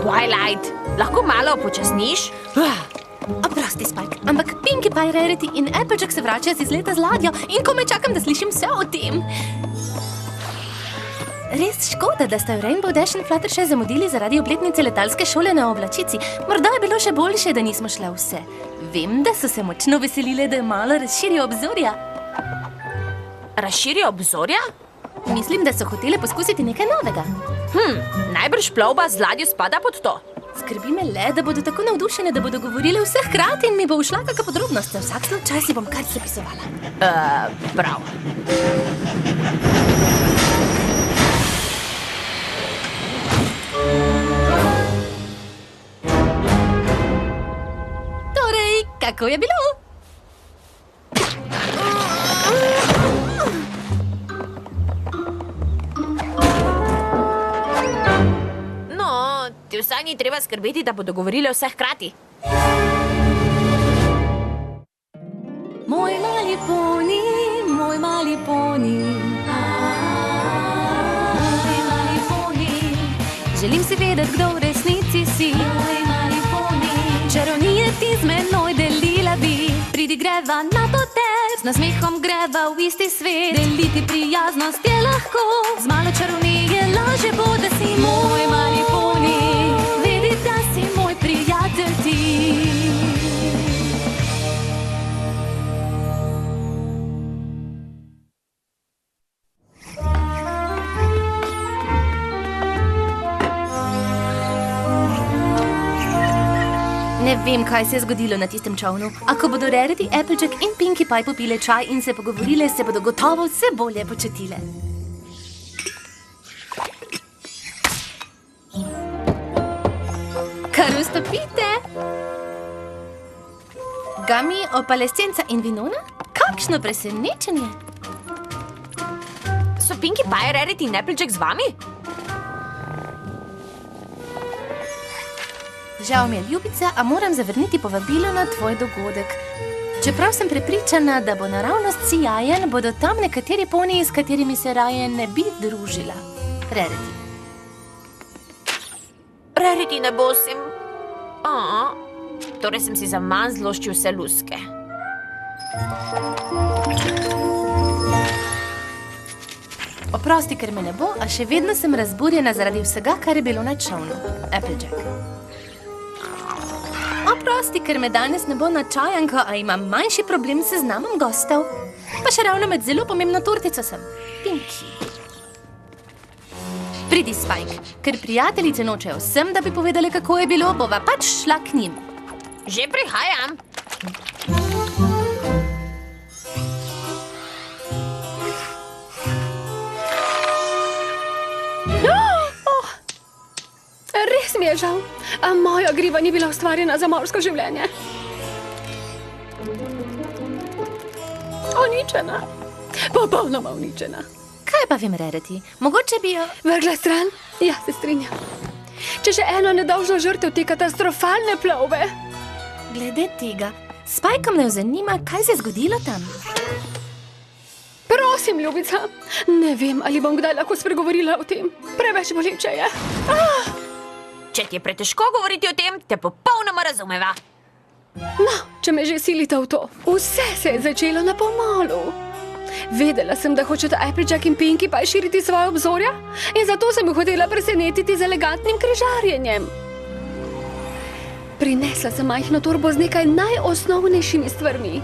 Twilight, lahko malo počasniš? Oprosti, Spike, ampak Pinkie Pie, Rarity in Applejack se vračajo z izleta z ladjo in komaj čakam, da slišim vse o tem. Res škoda, da ste v Rainbow Dash in Fluttershy zamudili zaradi obletnice letalske šole na oblačici. Morda je bilo še boljše, da nismo šle vse. Vem, da so se močno veselile, da malo razširijo obzorja. Razširijo obzorja? Mislim, da so hotele poskusiti nekaj novega. Najbrž plovba z ladjo spada pod to. Skrbi me le, da bodo tako navdušene, da bodo govorile vse hkrati in mi bo ušla kakšna podrobnost. Za vsak slučaj si bom kar zapisovala. Prav. Torej, kako je bilo? Ti vsaj ni treba skrbeti, da bodo govorile vse hkrati. Moj mali poni, moj mali poni. Moj mali poni. Želim si vedeti, kdo v resnici si. Moj mali poni. Čarovnije ti z menoj delila bi. Pridi greva na potek, z nasmehom greva v isti svet. Deliti prijaznost je lahko, z malo čarovnije laže bo, da si moj mali poni. Vedi, da si moj prijatelj ti. Ne vem, kaj se je zgodilo na tistem čovnu. Ako bodo Rarity, Applejack in Pinkie Pie popile čaj in se pogovorile, se bodo gotovo vse bolje počutile. Kar vstopite! Gummy, opalescenca in Vinona? Kakšno presenečenje! So Pinkie Pie, Rarity in Applejack z vami? Žal mi je, ljubica, a moram zavrniti povabilo na tvoj dogodek. Čeprav sem prepričana, da bo naravnost sijajen, bodo tam nekateri poniji, s katerimi se raje ne bi družila. Rarity. Rarity, ne bosim. Torej sem si za manj zloščil vse luske. Oprosti, ker me ne bo, a še vedno sem razburjena zaradi vsega, kar je bilo na čovnu. Applejack. Oprosti, ker me danes ne bo na čajanko, a imam manjši problem s seznamom gostov. Pa še ravno med zelo pomembno tortico sem. Pinkie. Pridi, Spike, ker prijateljice nočejo vsem, da bi povedali, kako je bilo, bova pač šla k njim. Že prihajam. Res mi je žal, a moja griva ni bila ustvarjena za morsko življenje. Uničena. Popolnoma uničena. Kaj pa vem, Rarity? Mogoče bi jo... Vrgla stran? Ja, se strinjam. Če še eno nedolžno žrtev te katastrofalne plovbe. Glede tega, Spike me zanima, kaj se je zgodilo tam. Prosim, ljubica, ne vem, ali bom kdaj lahko spregovorila o tem. Preveč boleče je. Če ti je pretežko govoriti o tem, te popolnoma razumeva. No, če me že silite v to. Vse se je začelo na pomolu. Vedela sem, da hočeta Applejack in Pinkie Pie širiti svoje obzorja in zato sem jih hotela presenetiti z elegantnim križarjenjem. Prinesla sem majhno torbo z nekaj najosnovnejšimi stvarmi.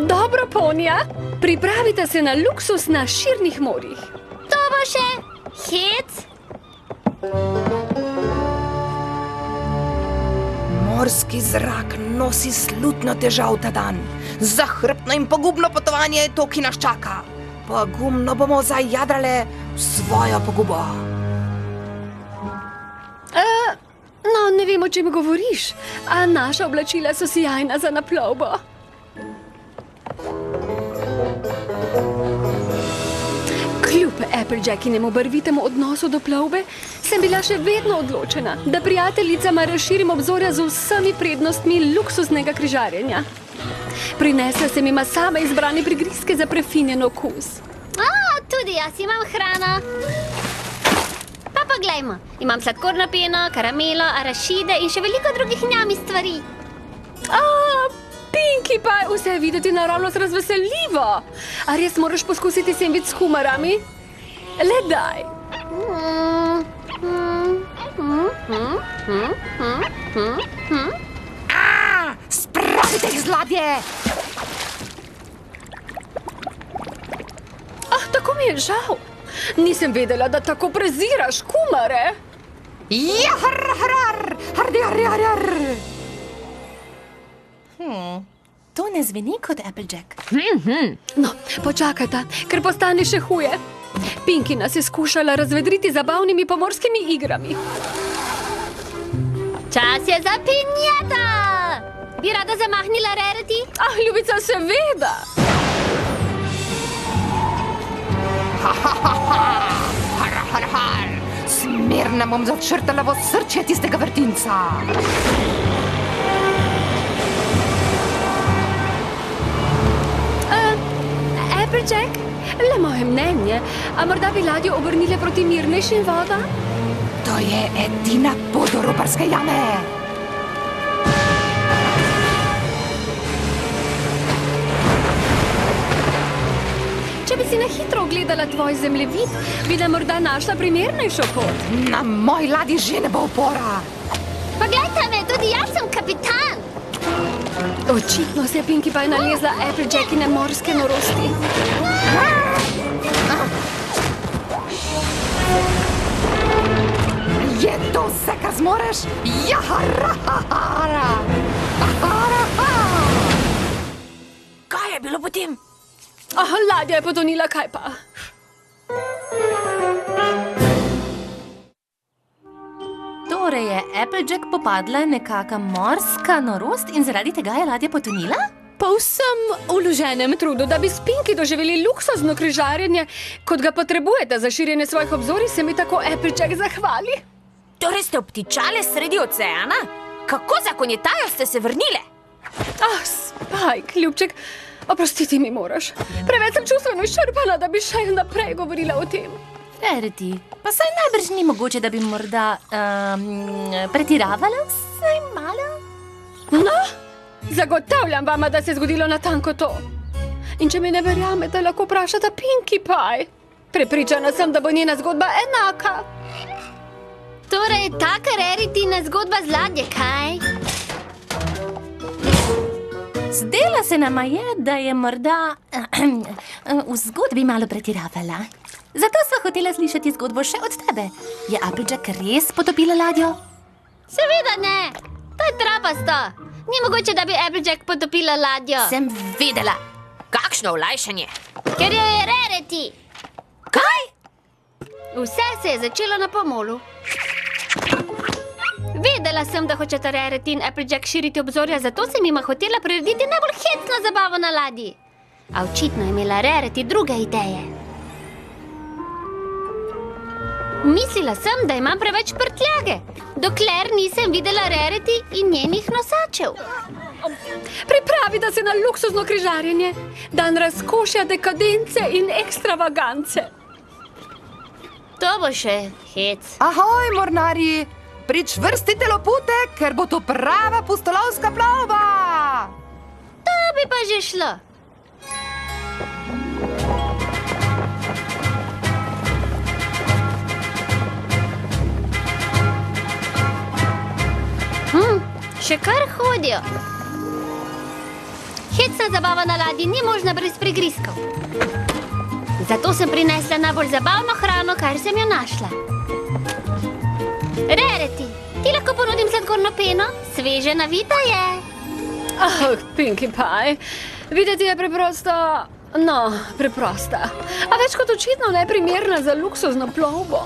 Dobro, ponija, pripravite se na luksus na širnih morjih. To bo še hec. Morski zrak nosi slutno težav ta dan. Zahrbtno in pogubno potovanje je to, ki nas čaka. Pogumno bomo zajadrale v svojo pogubo. No, ne vem, o čem govoriš, a naša oblačila so sijajna za naplovbo. Kljub Applejackinem barvitemu odnosu do plovbe, sem bila še vedno odločena, da prijateljicama razširim obzorja z vsemi prednostmi luksuznega križarjenja. Prinesla sem jima sama izbrane prigrizke za prefinjen okus. Tu tudi jaz imam hrano. Pa poglejmo, imam sladkorno peno, karamelo, arašide in še veliko drugih njami stvari. Pinkie Pie, vse je videti naravnost razveseljivo. A res moraš poskusiti sendvič s kumarami? Le daj. Spravite jih z ladje! Tako mi je žal. Nisem vedela, da tako preziraš kumare. Ja, To ne zveni kot Applejack. No, počakajta, ker postane še huje. Pinkie nas je skušala razvedriti z zabavnimi pomorskimi igrami. Čas je za pinjata! Bi rada zamahnila Rarity? Ljubica, seveda. Smerno bom začrtala v srčje tistega vrtinca. Applejack, le moje mnenje, a morda bi ladjo obrnile proti mirnejšim vodam? To je edina pot do roparske jame. Če bi si na hitro ogledala tvoj zemljevid, bi da morda našla primernejšo pot. Na moji ladji že ne bo upora. Poglejte me, tudi jaz sem kapitan. Očitno se je Pinkie Pie nalezla Applejackine morske norosti. Je to vse, kar zmoreš? Kaj je bilo potem? Ladja je potonila, kaj pa? Torej je Applejack popadla nekaka morska norost in zaradi tega je ladja potonila? Po vsem vloženem trudu, da bi s Pinkie doživeli luksuzno križarjenje, kot ga potrebujete za širjenje svojih obzorij, se mi tako Applejack zahvali. Torej ste obtičale sredi oceana? Kako zakonitajo ste se vrnile? Spike, ljubček, oprostiti mi moraš. Preveč sem čustveno izčrpana, da bi še naprej govorila o tem. Rarity, pa saj najbrž ni mogoče, da bi morda pretiravala vsaj malo? No, zagotavljam vama, da se je zgodilo natanko to. In če mi ne verjamete, lahko vprašate Pinkie Pie. Prepričana sem, da bo njena zgodba enaka. Torej, taka Rarityna zgodba z ladje, kaj? Zdela se nama je, da je morda v zgodbi malo pretiravala. Zato sva hotela slišati zgodbo še od tebe. Je Applejack res potopila ladjo? Seveda ne. To je trapasto. Ni mogoče, da bi Applejack potopila ladjo. Sem vedela. Kakšno olajšanje. Ker jo je Rarity. Kaj? Vse se je začelo na pomolu. Vedela sem, da hočeta Rarity in Applejack širiti obzorja, zato sem jima hotela prirediti najbolj hecno zabavo na ladji. A očitno je imela Rarity druge ideje. Mislila sem, da imam preveč prtljage, dokler nisem videla Rarity in njenih nosačev. Pripravite se na luksuzno križarjenje, dan razkošja, dekadence in ekstravagance. To bo še hec. Ahoj, mornarji! Pričvrstite lopute, ker bo to prava pustolovska plovba! To bi pa že šlo. Še kar hodijo. Hecna zabava na ladji ni možna brez prigrizkov. Zato sem prinesla najbolj zabavno hrano, kar sem jo našla. Rarity, ti lahko ponudim sladkorno peno? Sveže navita je. Pinkie Pie, videti je preprosta, preprosta. A več kot očitno neprimerna za luksuzno plovbo.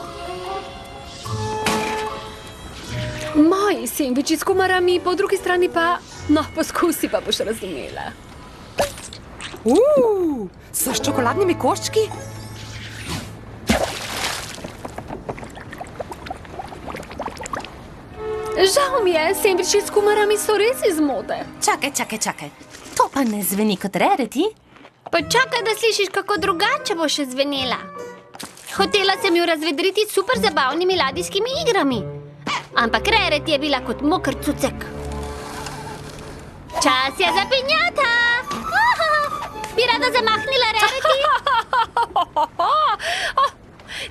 Moji sendviči s kumarami, po drugi strani pa, poskusi pa boš razumela. So s čokoladnimi koščki? Žal mi je, sendviči s kumarami so res iz mode. Čakaj. To pa ne zveni kot Rarity. Počakaj, da slišiš, kako drugače bo še zvenela. Hotela sem jo razvedriti s super zabavnimi ladijskimi igrami. Ampak Rarity je bila kot moker cucek. Čas je za pinjata! Bi rada zamahnila, Rarity?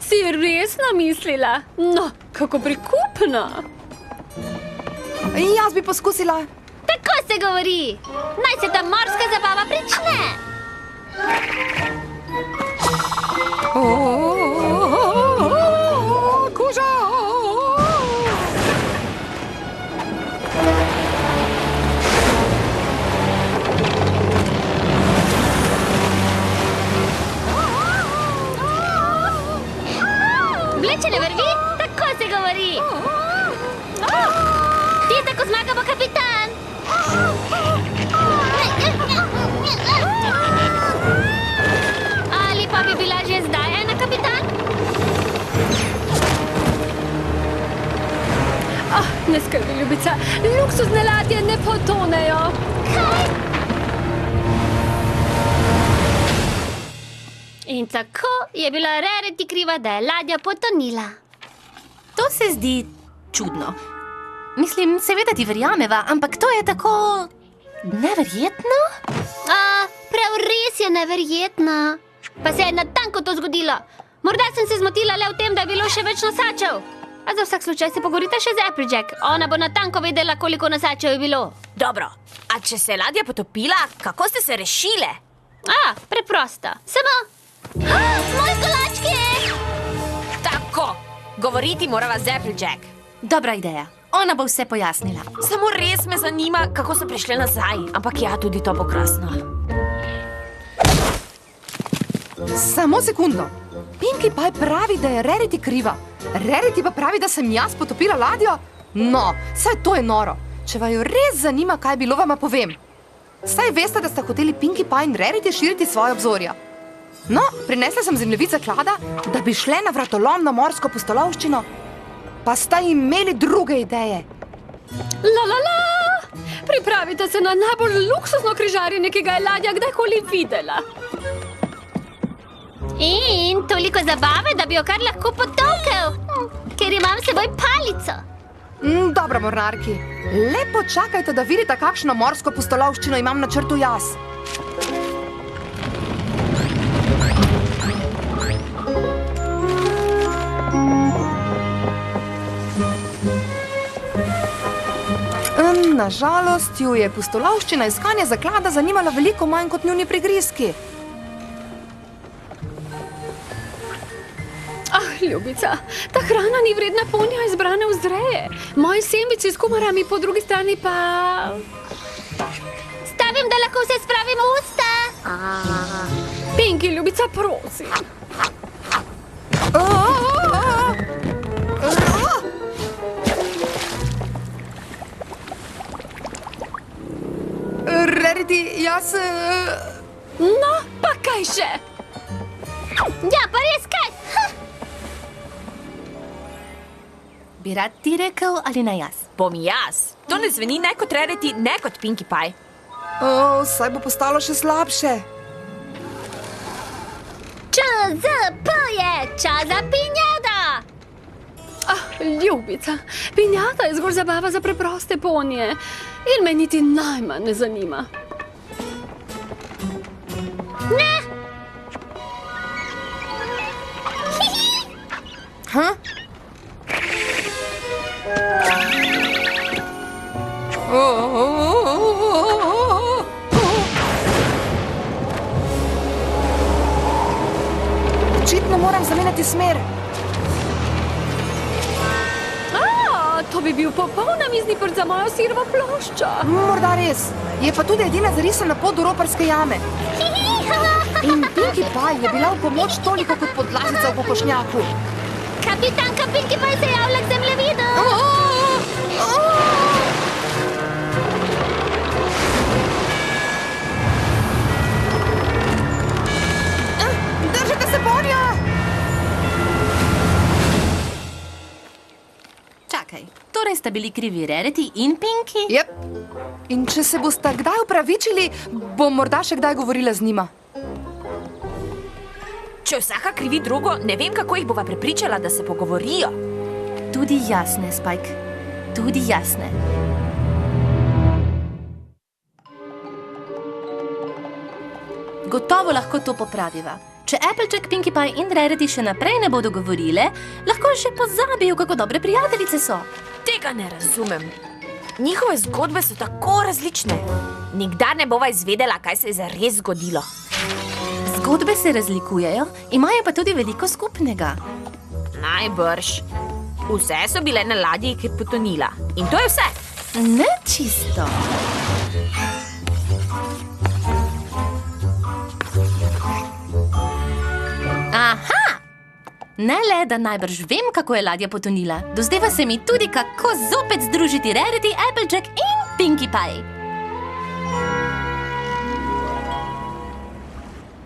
Si resno mislila? No, kako prikupna. Jaz bi poskusila. Tako se govori. Naj se ta morska zabava prične. Kuža! Vlečene vrvi, tako se govori. Tista, ko zmaga, bo kapitan. Ali pa bi bila že zdaj ena kapitan? Ne skrbi, ljubica, luksuzne ladje ne potonejo. In tako je bila Rarity kriva, da je ladja potonila. To se zdi čudno. Mislim, seveda ti verjameva, ampak to je tako neverjetno. Prav res je neverjetno. Pa se je natanko to zgodilo. Morda sem se zmotila le v tem, da je bilo še več nosačev. A za vsak slučaj se pogovorite še z Applejack. Ona bo natanko vedela, koliko nosačev je bilo. Dobro, a če se je ladja potopila, kako ste se rešile? Preprosto. Samo... Moj kolački! Tako, govoriti morava z Applejack. Dobra ideja. Ona bo vse pojasnila. Samo res me zanima, kako so prišle nazaj. Ampak ja, tudi to bo krasno. Samo sekundo. Pinkie Pie pravi, da je Rarity kriva. Rarity pa pravi, da sem jaz potopila ladjo? No, saj to je noro. Če vaju res zanima, kaj je bilo, vama povem. Saj veste, da sta hoteli Pinkie Pie in Rarity širiti svoje obzorja. No, prinesla sem zemljevid zaklada, da bi šle na vratolom na morsko pustolovščino. Pa sta imeli druge ideje. La! Pripravite se na najbolj luksuzno križarjenje, ki ga je ladja kdajkoli videla. In toliko zabave, da bi jo kar lahko potolkel, ker imam s seboj palico. Dobro, mornarki. Lepo čakajte, da vidite, kakšno morsko pustolovščino imam na načrtu jaz. Nažalost, ju je pustolovščina iskanja zaklada zanimala veliko manj kot njuni prigrizki. Ljubica, ta hrana ni vredna ponja izbrane vzreje. Moji sendviči s kumarami, po drugi strani pa... Stavim, da lahko vse spravim v usta. Pinkie, ljubica, prosim. Rarity, jaz... No, pa kaj še? Ja, pa res kaj? Bi rad ti rekel ali ne jaz? Bom jaz. To ne zveni ne kot Rarity, ne kot Pinkie Pie. Saj bo postalo še slabše. ČZP je, čas za pinjata. Ljubica, pinjata je zgolj zabava za preproste ponje. In me niti najmanj ne zanima. Ne. Očitno moram zamenjati smer. To bi bil popoln namizni prt za mojo sirovo ploščo. Morda res. Je pa tudi edina zarisana pot do roparske jame. In Pinkie Pie je bila v pomoč toliko kot podlazica v kokošnjaku. Kapitanka Pinkie Pie se javlja k zemljevidu. Držite se, ponja! Čakaj, torej sta bili krivi Rarity in Pinkie? Jep. In če se boste kdaj upravičili, bom morda še kdaj govorila z njima. Če vsaka krivi drugo, ne vem, kako jih bova prepričala, da se pogovorijo. Tudi jasne, Spike. Tudi jasne. Gotovo lahko to popraviva. Če Applejack, Pinkie Pie in Rarity še naprej ne bodo govorile, lahko že pozabijo, kako dobre prijateljice so. Tega ne razumem. Njihove zgodbe so tako različne. Nikdar ne bova izvedela, kaj se je zares zgodilo. Zgodbe se razlikujejo, imajo pa tudi veliko skupnega. Najbrž. Vse so bile na ladji, ki je potonila. In to je vse. Ne čisto. Aha! Ne le, da najbrž vem, kako je ladja potonila. Dozdeva se mi tudi, kako zopet združiti Rarity, Applejack in Pinkie Pie.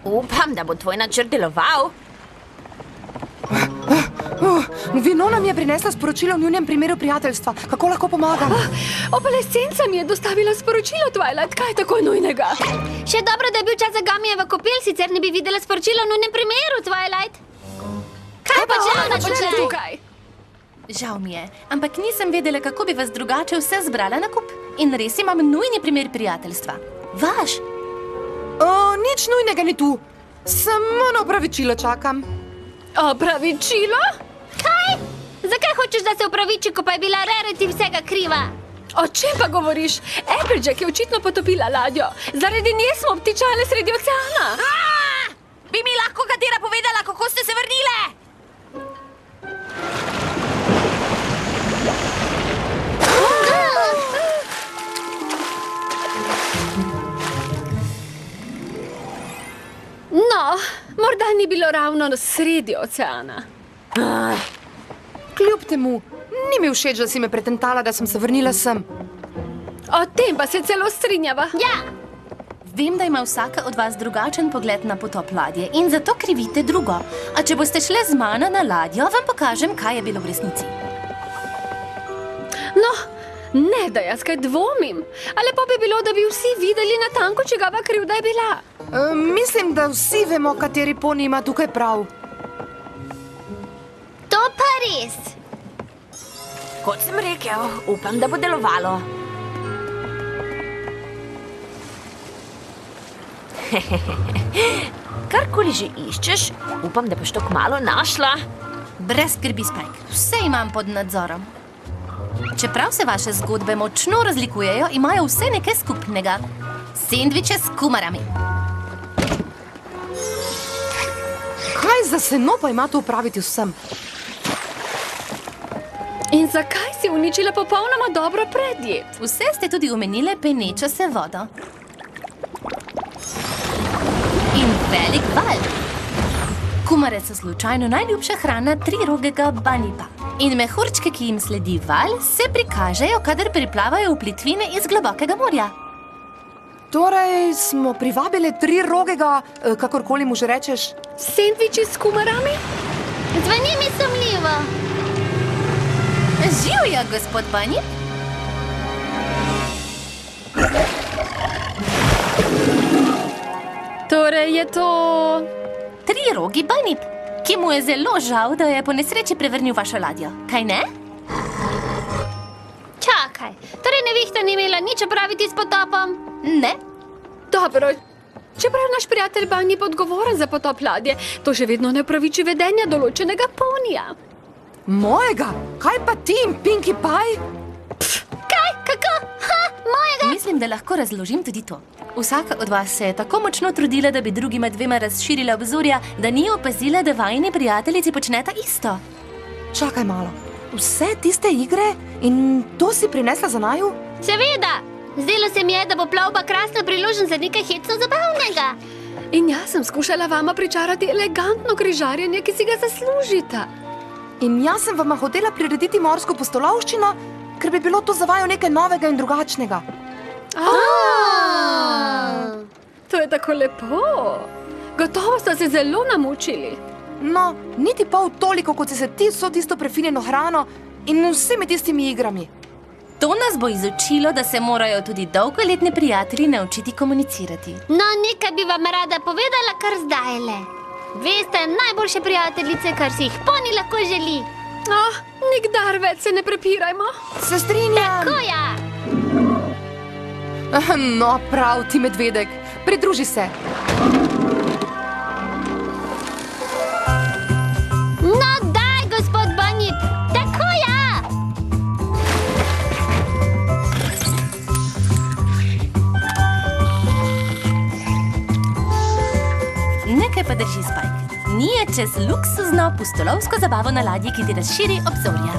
Upam, da bo tvoj načrt deloval. Vinona mi je prinesla sporočilo v njunem primeru prijateljstva. Kako lahko pomagam? Opalescenca mi je dostavila sporočilo, Twilight. Kaj je tako nujnega? Še dobro, da je bil čas za Gamijeva kopel, sicer ne bi videla sporočila v nujnem primeru, Twilight. Kaj počne tukaj? Žal mi je, ampak nisem vedela, kako bi vas drugače vse zbrala na kup. In res imam nujni primer prijateljstva. Vaš. Nič nujnega ni tu. Samo na opravičilo čakam. Opravičilo? Kaj? Zakaj hočeš, da se opraviči, ko pa je bila Rarity vsega kriva? O čem pa govoriš? Applejack je očitno potopila ladjo. Zaradi nje smo obtičale sredi oceana. Bi mi lahko katera povedala, kako ste se vrnile? No, morda ni bilo ravno na sredi oceana. Kljub temu, ni mi všeč, da si me pretentala, da sem se vrnila sem. O tem pa se celo strinjava. Ja, Vem, da ima vsaka od vas drugačen pogled na potop ladje in zato krivite drugo. A če boste šle z mano na ladjo, vam pokažem, kaj je bilo v resnici. No, ne, da jaz kaj dvomim. A lepo bi bilo, da bi vsi videli natanko, čigava krivda je bila. Mislim, da vsi vemo, kateri poni ima tukaj prav. to pa res. Kot sem rekel, upam, da bo delovalo. Karkoli že iščeš, upam, da boš to kmalu našla. Brez skrbi, Spike. Vse imam pod nadzorom. Čeprav se vaše zgodbe močno razlikujejo, imajo vse nekaj skupnega. Sendviče s kumarami. Kaj za seno pa ima to upraviti vsem? In zakaj si uničila popolnoma dobro predjed? Vse ste tudi omenile penečo se vodo. In velik val. Kumare so slučajno najljubša hrana trirogega banipa. In mehurčke, ki jim sledi val, se prikažejo, kadar priplavajo v plitvine iz globokega morja. Torej smo privabile trirogega, kakorkoli mu že rečeš. Sendviči s kumarami? Zveni mi sumljivo. Živjo, gospod Banip! Torej je to... Trirogi Banip, ki mu je zelo žal, da je po nesreči prevrnil vašo ladjo. Kaj ne? Čakaj, torej nevihta ni imela nič opraviti s potopom? Ne. Dobro, čeprav naš prijatelj Banip odgovoren za potop ladje, to še vedno ne upraviči vedenja določenega ponija. Mojega? Kaj pa ti in Pinkie Pie? Kaj? Kako? Ha, mojega? Mislim, da lahko razložim tudi to. Vsaka od vas se je tako močno trudila, da bi drugima dvema razširila obzorja, da ni opazila, da vajini prijateljici počneta isto. Čakaj malo. Vse tiste igre in to si prinesla za naju? Seveda. Zdelo se mi je, da bo plovba krasna priložnost za nekaj hecno zabavnega. In jaz sem skušala vama pričarati elegantno križarjenje, ki si ga zaslužita. In jaz sem vama hotela prirediti morsko pustolovščino, ker bi bilo to za vaju nekaj novega in drugačnega. To je tako lepo. Gotovo ste se zelo namučili. No, niti pol toliko, kot si se ti vso tisto prefinjeno hrano in vsemi tistimi igrami. To nas bo izučilo, da se morajo tudi dolgoletni prijatelji naučiti komunicirati. No, nekaj bi vam rada povedala kar zdajle. Vi ste najboljše prijateljice, kar si jih poni lahko želi. Nikdar več se ne prepirajmo. Se strinjam. Ko ja? No, prav, ti medvedek, pridruži se. No daj, gospod Bunny, tako ja! Nekaj pa drži, Spike. Nije čez luksuzno pustolovsko zabavo na ladji, ki ti razširi obzorja.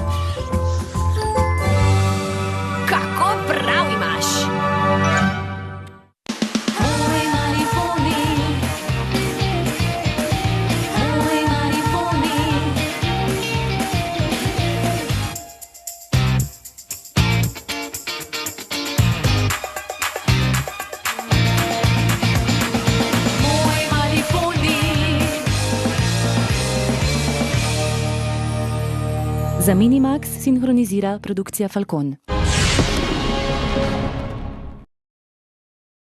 Kako prav imaš? Moj mali poni, moj mali poni. Moj mali poni. Za Minimax sinhronizira produkcija Falcon.